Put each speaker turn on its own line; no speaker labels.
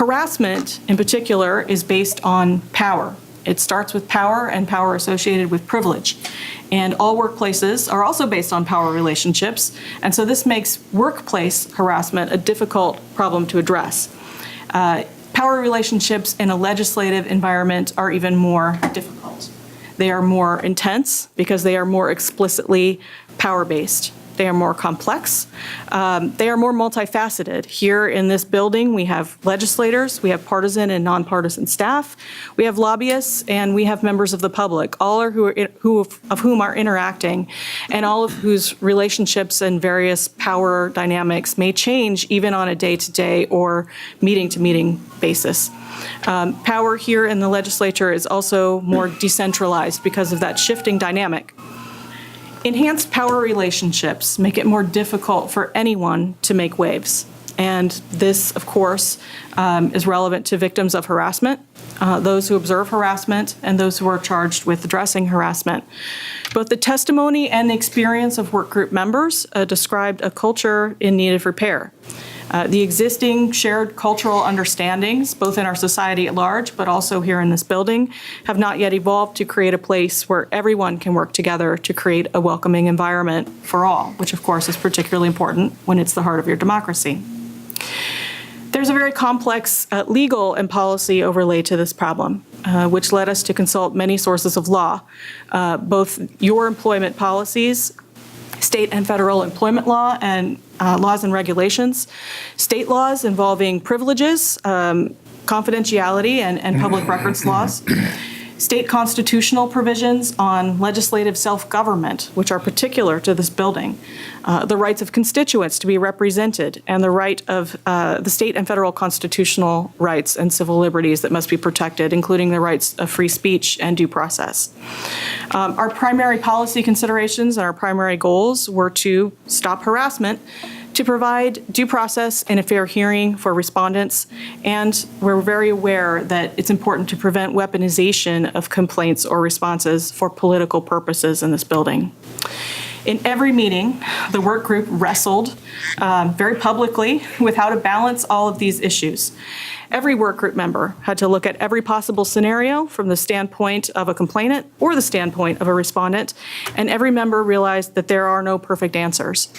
Harassment, in particular, is based on power. It starts with power and power associated with privilege. And all workplaces are also based on power relationships, and so this makes workplace harassment a difficult problem to address. Power relationships in a legislative environment are even more difficult. They are more intense because they are more explicitly power-based. They are more complex. They are more multifaceted. Here in this building, we have legislators, we have partisan and nonpartisan staff, we have lobbyists, and we have members of the public, all of whom are interacting, and all of whose relationships and various power dynamics may change even on a day-to-day or meeting-to-meeting basis. Power here in the legislature is also more decentralized because of that shifting dynamic. Enhanced power relationships make it more difficult for anyone to make waves. And this, of course, is relevant to victims of harassment, those who observe harassment, and those who are charged with addressing harassment. Both the testimony and the experience of work group members described a culture in need of repair. The existing shared cultural understandings, both in our society at large, but also here in this building, have not yet evolved to create a place where everyone can work together to create a welcoming environment for all, which of course is particularly important when it's the heart of your democracy. There's a very complex legal and policy overlay to this problem, which led us to consult many sources of law, both your employment policies, state and federal employment law and laws and regulations, state laws involving privileges, confidentiality, and public records laws, state constitutional provisions on legislative self-government, which are particular to this building, the rights of constituents to be represented, and the right of the state and federal constitutional rights and civil liberties that must be protected, including the rights of free speech and due process. Our primary policy considerations and our primary goals were to stop harassment, to provide due process and a fair hearing for respondents, and we're very aware that it's important to prevent weaponization of complaints or responses for political purposes in this building. In every meeting, the work group wrestled very publicly with how to balance all of these issues. Every work group member had to look at every possible scenario from the standpoint of a complainant or the standpoint of a respondent, and every member realized that there are no perfect answers.